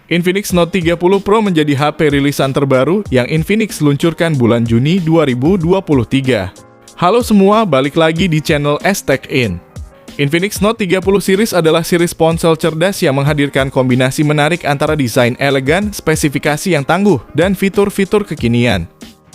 Infinix Note 30 Pro menjadi HP rilisan terbaru yang Infinix luncurkan bulan Juni 2023. Halo semua, balik lagi di channel STechIn. Infinix Note 30 series adalah series ponsel cerdas yang menghadirkan kombinasi menarik antara desain elegan, spesifikasi yang tangguh, dan fitur-fitur kekinian.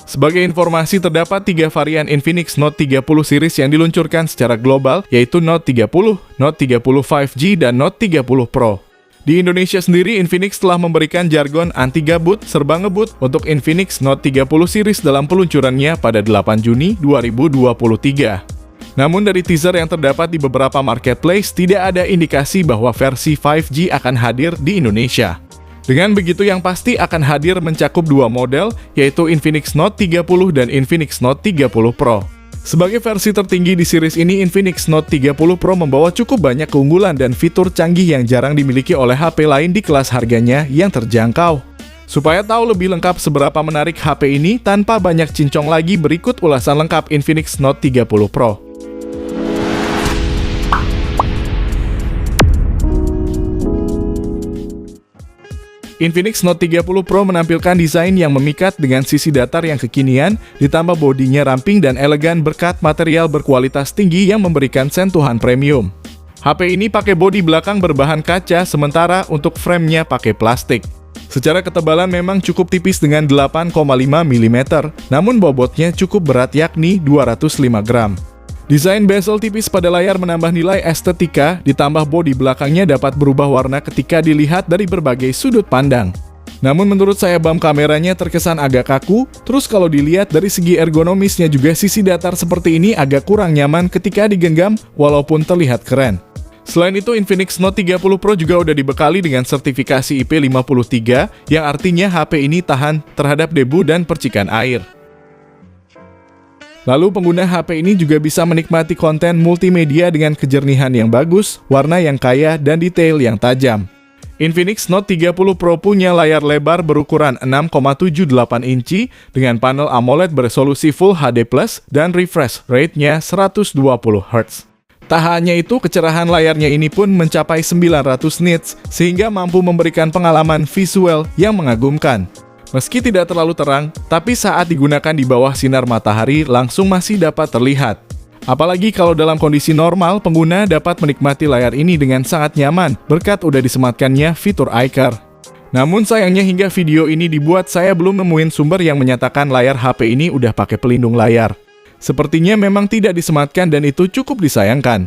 Sebagai informasi, terdapat 3 varian Infinix Note 30 series yang diluncurkan secara global, yaitu Note 30, Note 30 5G, dan Note 30 Pro. Di Indonesia sendiri, Infinix telah memberikan jargon anti-gabut, serba ngebut untuk Infinix Note 30 series dalam peluncurannya pada 8 Juni 2023. Namun dari teaser yang terdapat di beberapa marketplace, tidak ada indikasi bahwa versi 5G akan hadir di Indonesia. Dengan begitu, yang pasti akan hadir mencakup 2 model, yaitu Infinix Note 30 dan Infinix Note 30 Pro. Sebagai versi tertinggi di series ini, Infinix Note 30 Pro membawa cukup banyak keunggulan dan fitur canggih yang jarang dimiliki oleh HP lain di kelas harganya yang terjangkau. Supaya tahu lebih lengkap seberapa menarik HP ini tanpa banyak cincong lagi, berikut ulasan lengkap Infinix Note 30 Pro. Infinix Note 30 Pro menampilkan desain yang memikat dengan sisi datar yang kekinian, ditambah bodinya ramping dan elegan berkat material berkualitas tinggi yang memberikan sentuhan premium. HP ini pakai bodi belakang berbahan kaca, sementara untuk framenya pakai plastik. Secara ketebalan memang cukup tipis dengan 8,5 mm, namun bobotnya cukup berat yakni 205 gram. Desain bezel tipis pada layar menambah nilai estetika, ditambah bodi belakangnya dapat berubah warna ketika dilihat dari berbagai sudut pandang. Namun menurut saya bump kameranya terkesan agak kaku, terus kalau dilihat dari segi ergonomisnya juga sisi datar seperti ini agak kurang nyaman ketika digenggam walaupun terlihat keren. Selain itu, Infinix Note 30 Pro juga udah dibekali dengan sertifikasi IP53 yang artinya HP ini tahan terhadap debu dan percikan air. Lalu pengguna HP ini juga bisa menikmati konten multimedia dengan kejernihan yang bagus, warna yang kaya, dan detail yang tajam. Infinix Note 30 Pro punya layar lebar berukuran 6,78 inci dengan panel AMOLED beresolusi Full HD+, dan refresh rate-nya 120 Hz. Tak hanya itu, kecerahan layarnya ini pun mencapai 900 nits, sehingga mampu memberikan pengalaman visual yang mengagumkan. Meski tidak terlalu terang, tapi saat digunakan di bawah sinar matahari langsung masih dapat terlihat. Apalagi kalau dalam kondisi normal, pengguna dapat menikmati layar ini dengan sangat nyaman berkat udah disematkannya fitur iCar. Namun sayangnya hingga video ini dibuat, saya belum nemuin sumber yang menyatakan layar HP ini udah pakai pelindung layar. Sepertinya memang tidak disematkan dan itu cukup disayangkan.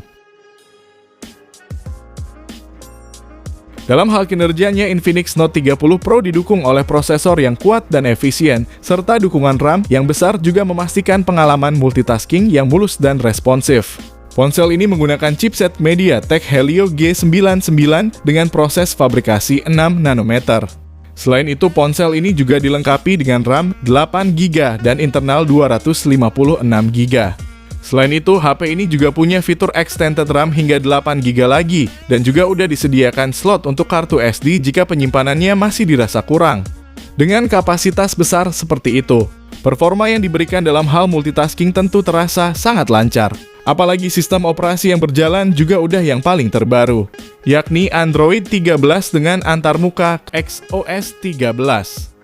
Dalam hal kinerjanya, Infinix Note 30 Pro didukung oleh prosesor yang kuat dan efisien, serta dukungan RAM yang besar juga memastikan pengalaman multitasking yang mulus dan responsif. Ponsel ini menggunakan chipset MediaTek Helio G99 dengan proses fabrikasi 6 nanometer. Selain itu, ponsel ini juga dilengkapi dengan RAM 8GB dan internal 256GB. Selain itu, HP ini juga punya fitur extended RAM hingga 8GB lagi, dan juga udah disediakan slot untuk kartu SD jika penyimpanannya masih dirasa kurang. Dengan kapasitas besar seperti itu, performa yang diberikan dalam hal multitasking tentu terasa sangat lancar. Apalagi sistem operasi yang berjalan juga udah yang paling terbaru, yakni Android 13 dengan antarmuka XOS 13.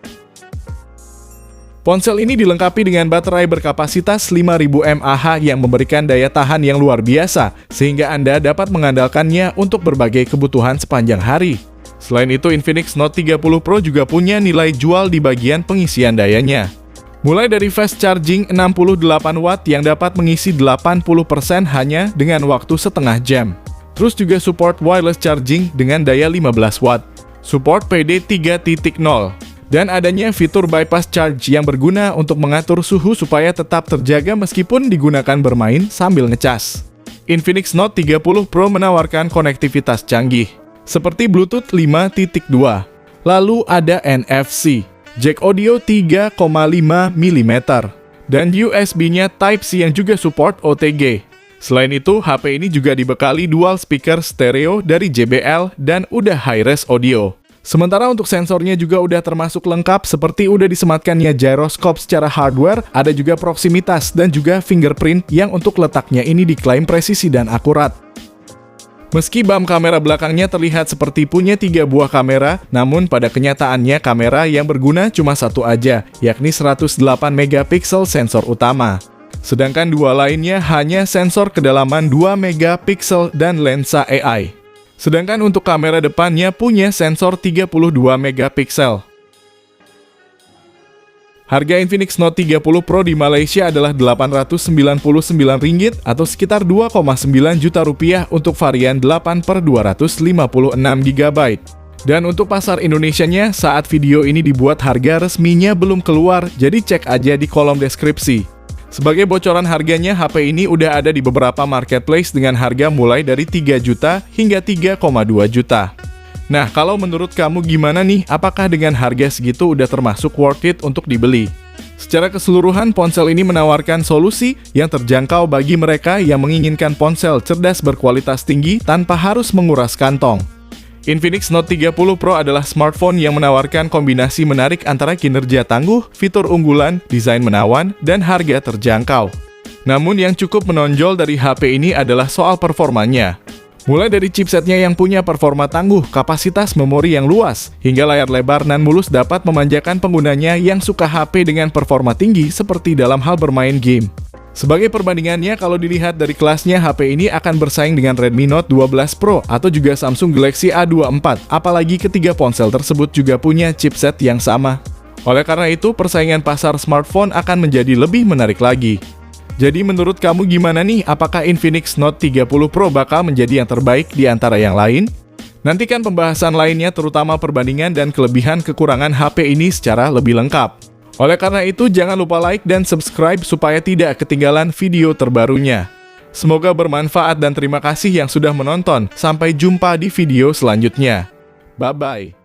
Ponsel ini dilengkapi dengan baterai berkapasitas 5000 mAh yang memberikan daya tahan yang luar biasa, sehingga Anda dapat mengandalkannya untuk berbagai kebutuhan sepanjang hari. Selain itu, Infinix Note 30 Pro juga punya nilai jual di bagian pengisian dayanya. Mulai dari fast charging 68 watt yang dapat mengisi 80% hanya dengan waktu setengah jam. Terus juga support wireless charging dengan daya 15 watt. Support PD 3.0. Dan adanya fitur bypass charge yang berguna untuk mengatur suhu supaya tetap terjaga meskipun digunakan bermain sambil ngecas. Infinix Note 30 Pro menawarkan konektivitas canggih, seperti Bluetooth 5.2. Lalu ada NFC, jack audio 3,5 mm, dan USB-nya Type-C yang juga support OTG. Selain itu, HP ini juga dibekali dual speaker stereo dari JBL dan udah high-res audio. Sementara untuk sensornya juga udah termasuk lengkap seperti udah disematkannya gyroscope secara hardware, ada juga proximitas dan juga fingerprint yang untuk letaknya ini diklaim presisi dan akurat. Meski bump kamera belakangnya terlihat seperti punya 3 buah kamera, namun pada kenyataannya kamera yang berguna cuma satu aja, yakni 108 megapiksel sensor utama. Sedangkan dua lainnya hanya sensor kedalaman 2 megapiksel dan lensa AI. Sedangkan untuk kamera depannya punya sensor 32 megapiksel. Harga Infinix Note 30 Pro di Malaysia adalah Rp899 atau sekitar 2,9 juta rupiah untuk varian 8/256GB. Dan untuk pasar Indonesianya, saat video ini dibuat harga resminya belum keluar, jadi cek aja di kolom deskripsi. Sebagai bocoran harganya, HP ini udah ada di beberapa marketplace dengan harga mulai dari 3 juta hingga 3,2 juta. Nah, kalau menurut kamu gimana nih? Apakah dengan harga segitu udah termasuk worth it untuk dibeli? Secara keseluruhan, ponsel ini menawarkan solusi yang terjangkau bagi mereka yang menginginkan ponsel cerdas berkualitas tinggi tanpa harus menguras kantong. Infinix Note 30 Pro adalah smartphone yang menawarkan kombinasi menarik antara kinerja tangguh, fitur unggulan, desain menawan, dan harga terjangkau. Namun yang cukup menonjol dari HP ini adalah soal performanya. Mulai dari chipsetnya yang punya performa tangguh, kapasitas memori yang luas, hingga layar lebar nan mulus dapat memanjakan penggunanya yang suka HP dengan performa tinggi seperti dalam hal bermain game. Sebagai perbandingannya, kalau dilihat dari kelasnya, HP ini akan bersaing dengan Redmi Note 12 Pro atau juga Samsung Galaxy A24, apalagi ketiga ponsel tersebut juga punya chipset yang sama. Oleh karena itu, persaingan pasar smartphone akan menjadi lebih menarik lagi. Jadi menurut kamu gimana nih? Apakah Infinix Note 30 Pro bakal menjadi yang terbaik di antara yang lain? Nantikan pembahasan lainnya terutama perbandingan dan kelebihan kekurangan HP ini secara lebih lengkap. Oleh karena itu jangan lupa like dan subscribe supaya tidak ketinggalan video terbarunya. Semoga bermanfaat dan terima kasih yang sudah menonton. Sampai jumpa di video selanjutnya. Bye-bye.